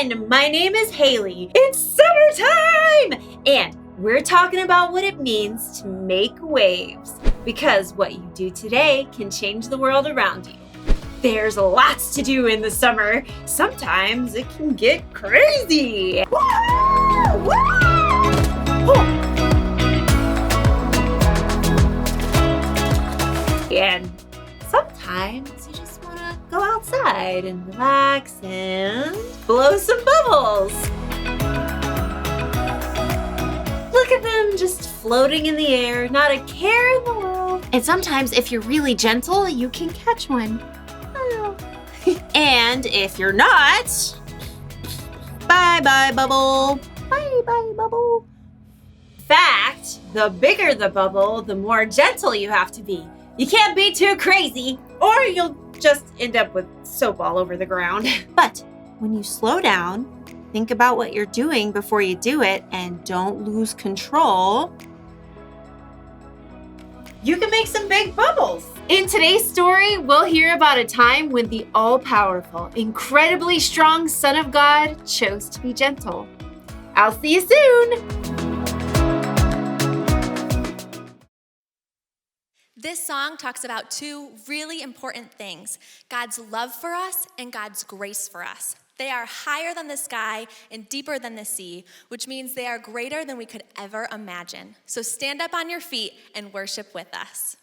everyone! My name is Haley. It's summertime! And we're talking about what it means to make waves. Because what you do today can change the world around you. There's lots to do in the summer. Sometimes it can get crazy. Woo! Woo! And sometimes you just want to go outside and relax and blow some bubbles. Look at them just floating in the air, not a care in the world. And sometimes if you're really gentle, you can catch one. Oh. And if you're not, bye-bye bubble. Bye-bye bubble. In fact, the bigger the bubble, the more gentle you have to be. You can't be too crazy, or you'll just end up with soap all over the ground. But when you slow down, think about what you're doing before you do it, and don't lose control, you can make some big bubbles. In today's story, we'll hear about a time when the all-powerful, incredibly strong Son of God chose to be gentle. I'll see you soon. This song talks about two really important things: God's love for us and God's grace for us. They are higher than the sky and deeper than the sea, which means they are greater than we could ever imagine. So stand up on your feet and worship with us.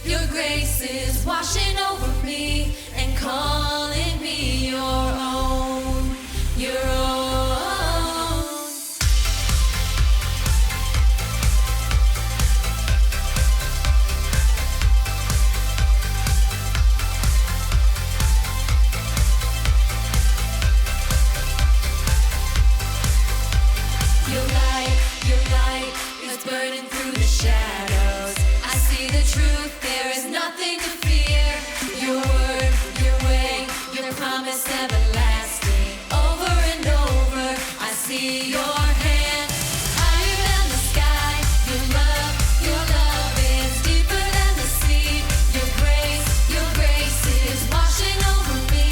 Your grace is washing over me and calling me your own, your own. Your light is burning through the shadows. I see the truth, there is nothing to fear. Your word, your way, your promise everlasting. Over and over, I see your hand. Higher than the sky, your love is deeper than the sea. Your grace is washing over me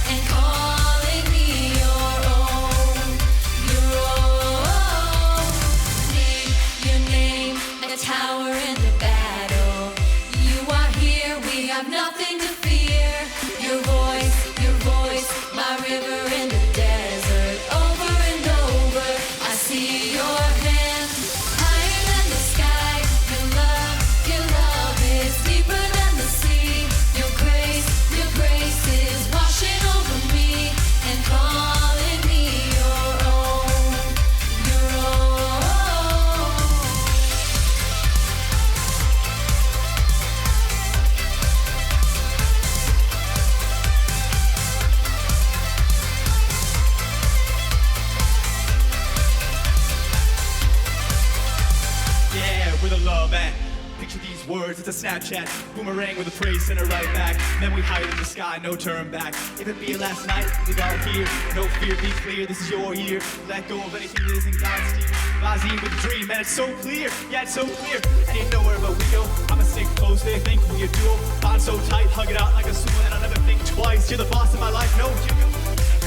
and calling me your own, your own. Your name, a tower in the battle. You are here, we have nothing to fear. Your voice, my river in the desert. Over and over, I see your hand. Higher than the sky, your love is deeper than the sea. Your grace is washing over me and calling me your own, your own. Yeah, with a love and picture these words, it's a Snapchat boomerang with a praise center right back. Then we hide in the sky, no turn back. If it be last night, leave all here. No fear, be clear, this is your year. Let go of anything that isn't God's steer. Rising with a dream, man, it's so clear. Yeah, it's so clear. And you know where but we go. I'ma stick close, they think we a duo. Bond so tight, hug it out like a swimmer, and I'll never think twice. You're the boss of my life, no you.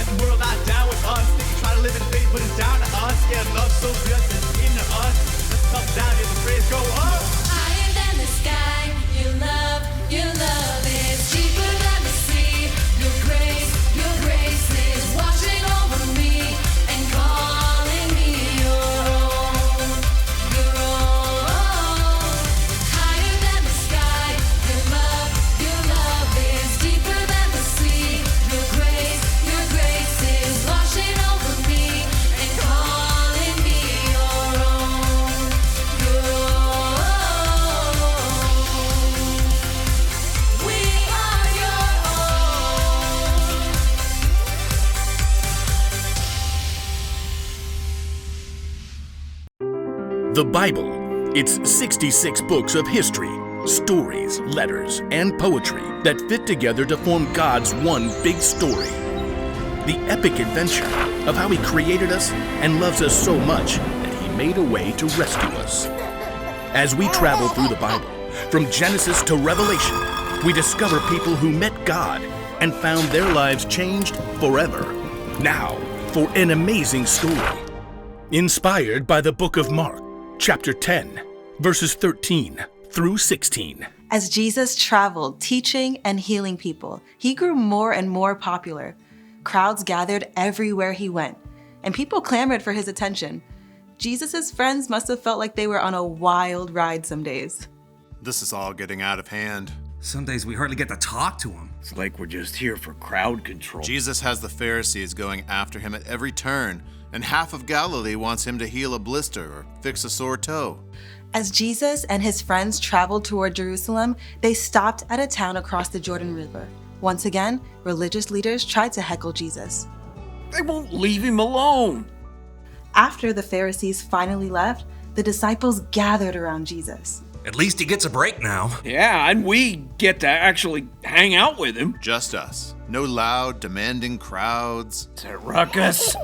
And the world not down with us. They can try to live in faith, but it's down to us. Yeah, love so good, it's into us. Let's come down, hear the praise go up. Higher than the sky, your love is deeper than the sea. Your grace is washing over me and calling me your own, your own. Higher than the sky, your love is deeper than the sea. Your grace is washing over me and calling me your own, your own. The Bible. It's 66 books of history, stories, letters, and poetry that fit together to form God's one big story. The epic adventure of how He created us and loves us so much that He made a way to rescue us. As we travel through the Bible, from Genesis to Revelation, we discover people who met God and found their lives changed forever. Now, for an amazing story. Inspired by the book of Mark, chapter 10, verses 13 through 16. As Jesus traveled, teaching and healing people, He grew more and more popular. Crowds gathered everywhere He went, and people clamored for His attention. Jesus' friends must have felt like they were on a wild ride some days. This is all getting out of hand. Some days we hardly get to talk to him. It's like we're just here for crowd control. Jesus has the Pharisees going after him at every turn, and half of Galilee wants him to heal a blister or fix a sore toe. As Jesus and His friends traveled toward Jerusalem, they stopped at a town across the Jordan River. Once again, religious leaders tried to heckle Jesus. They won't leave Him alone. After the Pharisees finally left, the disciples gathered around Jesus. At least he gets a break now. Yeah, and we get to actually hang out with Him. Just us. No loud, demanding crowds. It's a ruckus.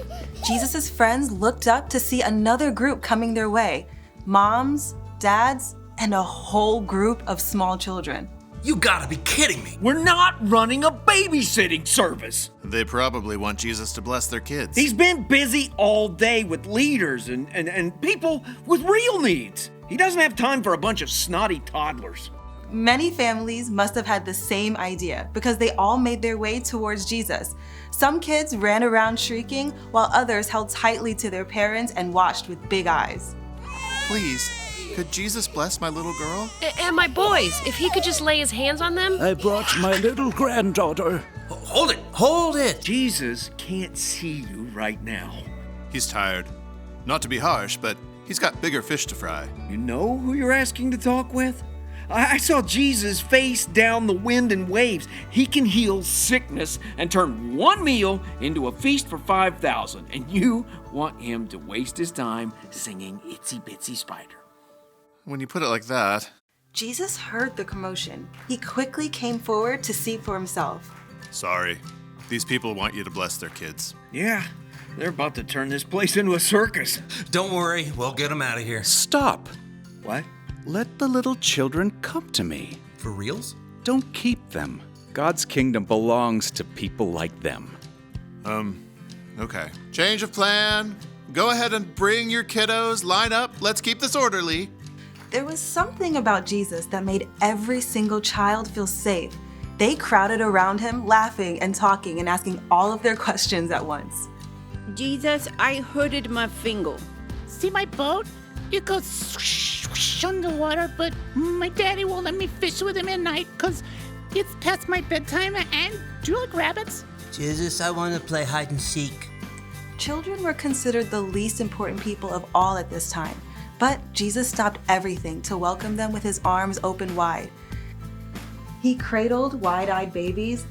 Jesus' friends looked up to see another group coming their way. Moms, dads, and a whole group of small children. You gotta be kidding me. We're not running a babysitting service. They probably want Jesus to bless their kids. He's been busy all day with leaders and people with real needs. He doesn't have time for a bunch of snotty toddlers. Many families must have had the same idea because they all made their way towards Jesus. Some kids ran around shrieking while others held tightly to their parents and watched with big eyes. Please, could Jesus bless my little girl? And my boys, if He could just lay His hands on them. I brought my little granddaughter. Hold it. Jesus can't see you right now. He's tired. Not to be harsh, but he's got bigger fish to fry. You know who you're asking to talk with? I saw Jesus face down the wind and waves. He can heal sickness and turn one meal into a feast for 5,000. And you want Him to waste His time singing Itsy Bitsy Spider. When you put it like that. Jesus heard the commotion. He quickly came forward to see for himself. Sorry. These people want you to bless their kids. Yeah, they're about to turn this place into a circus. Don't worry, we'll get him out of here. Stop. What? Let the little children come to me. For reals? Don't keep them. God's kingdom belongs to people like them. Okay. Change of plan. Go ahead and bring your kiddos. Line up. Let's keep this orderly. There was something about Jesus that made every single child feel safe. They crowded around Him, laughing and talking and asking all of their questions at once. Jesus, I hurted my finger. See my boat? It goes swoosh underwater, but my daddy won't let me fish with him at night because it's past my bedtime. And do you like rabbits? Jesus, I want to play hide and seek. Children were considered the least important people of all at this time, but Jesus stopped everything to welcome them with His arms open wide. He cradled wide-eyed babies.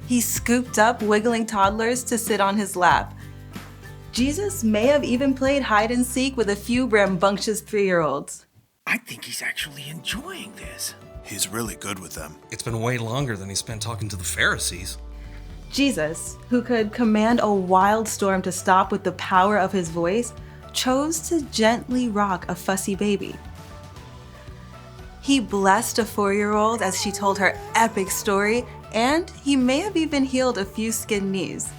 He scooped up wiggling toddlers to sit on His lap. Jesus may have even played hide and seek with a few rambunctious 3-year-olds. I think he's actually enjoying this. He's really good with them. It's been way longer than he spent talking to the Pharisees. Jesus, who could command a wild storm to stop with the power of His voice, chose to gently rock a fussy baby. He blessed a 4-year-old as she told her epic story, and He may have even healed a few skinned knees.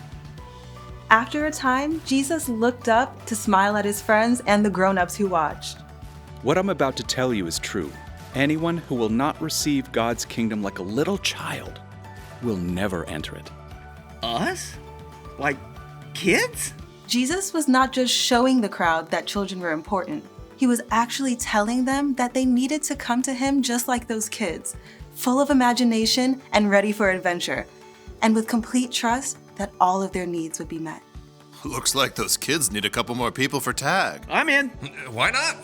After a time, Jesus looked up to smile at His friends and the grown-ups who watched. What I'm about to tell you is true. Anyone who will not receive God's kingdom like a little child will never enter it. Us? Like kids? Jesus was not just showing the crowd that children were important. He was actually telling them that they needed to come to Him just like those kids, full of imagination and ready for adventure, and with complete trust that all of their needs would be met. Looks like those kids need a couple more people for tag. I'm in. Why not?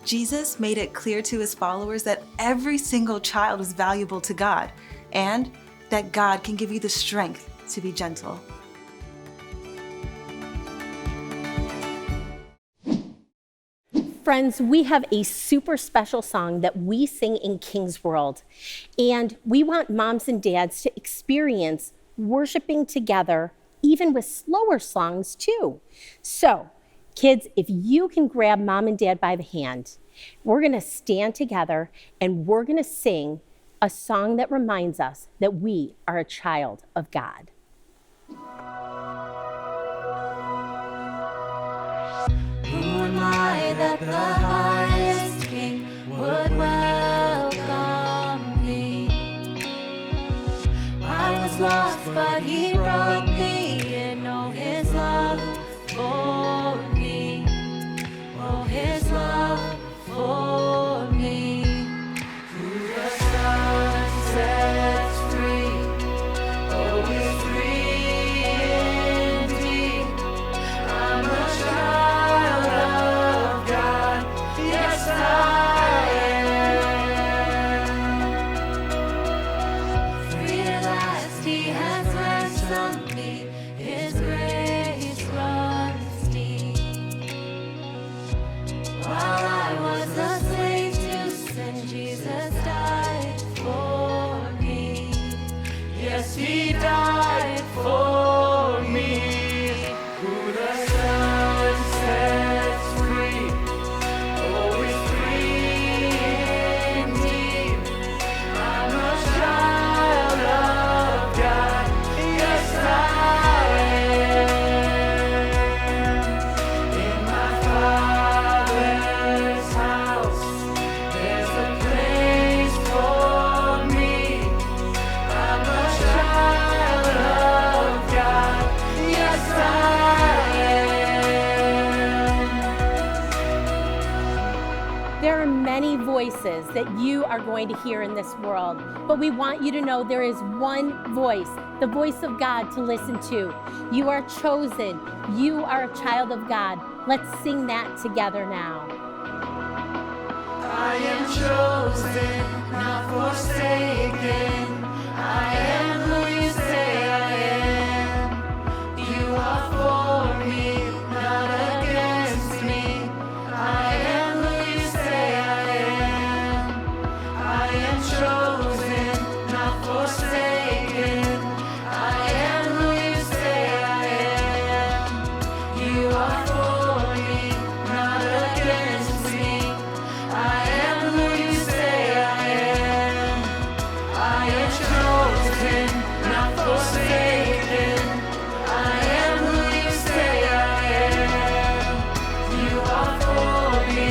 Jesus made it clear to His followers that every single child was valuable to God, and that God can give you the strength to be gentle. friends, we have a super special song that we sing in King's World. And we want moms and dads to experience worshiping together, even with slower songs too. So, kids, if you can grab mom and dad by the hand, we're gonna stand together and we're gonna sing a song that reminds us that we are a child of God. Who am I that the highest king would welcome me? I was lost, but he brought me in. Oh, his love for me. Oh, his love for me. Who the sun sets free, oh, is free indeed. I'm a child of God, yes I am. Free at last, he has ransomed me, his grace runs deep. While I was a slave to sin, Jesus died for me. Yes, he died for me. Who the Son sets free, oh, is free indeed. I'm a child of God, yes I am. In my Father's house, there's a place for me. I'm a child of God, yes I am. There are many voices that you are going to hear in this world, but we want you to know there is one voice, the voice of God to listen to. You are chosen. You are a child of God. Let's sing that together now. I am chosen, not forsaken. I am who you say I am. You are for me, not against me. I am who you say I am. I am chosen, not forsaken. I am who you say I am. You are for me, not against me. I am who you say I am. I am chosen, not forsaken. I am who you say I am. You are for me,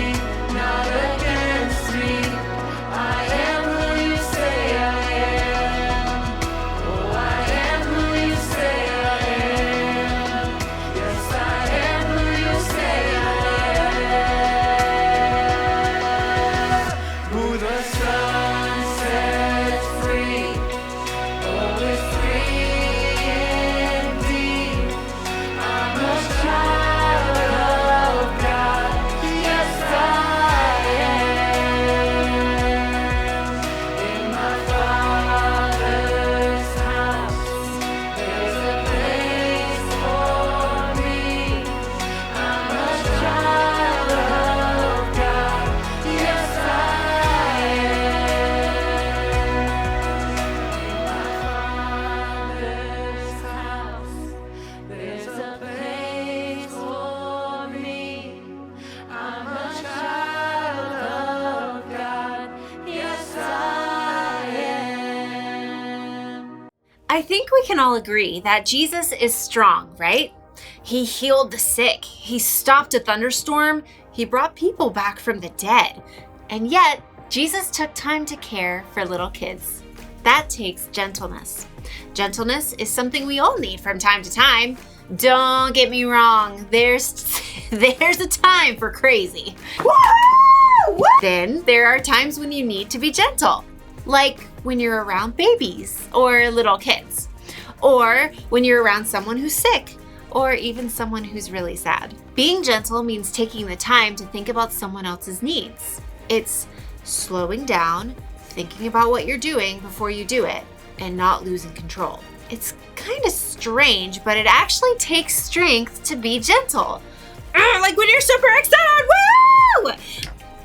not against me. I am who you say I am. Oh, I am who you say I am. Yes, I am who you say I am. Who the Son sets free, oh, is free indeed. I'm a child of God, yes I am. In my Father's house, there's a place for me. I'm a child of God, yes I am. In my Father's house, there's a place for me. I'm a child of God, yes I am. I think we can all agree that Jesus is strong, right? He healed the sick. He stopped a thunderstorm. He brought people back from the dead. And yet, Jesus took time to care for little kids. That takes gentleness. Gentleness is something we all need from time to time. Don't get me wrong, there's a time for crazy. Then there are times when you need to be gentle, like when you're around babies or little kids, or when you're around someone who's sick, or even someone who's really sad. Being gentle means taking the time to think about someone else's needs. It's slowing down, thinking about what you're doing before you do it, and not losing control. It's kind of strange, but it actually takes strength to be gentle. Like when you're super excited, woo! Woo!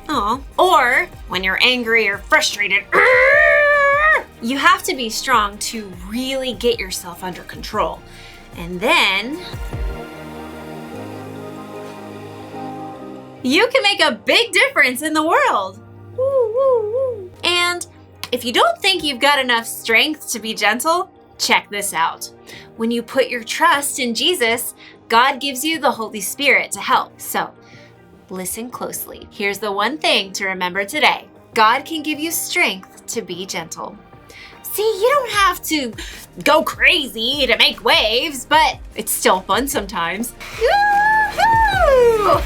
Aw. Or when you're angry or frustrated, you have to be strong to really get yourself under control. And then you can make a big difference in the world. Woo, woo, woo. And if you don't think you've got enough strength to be gentle, check this out. When you put your trust in Jesus, God gives you the Holy Spirit to help. So, listen closely. Here's the one thing to remember today. God can give you strength to be gentle. See, you don't have to go crazy to make waves, but it's still fun sometimes. Yoo-hoo!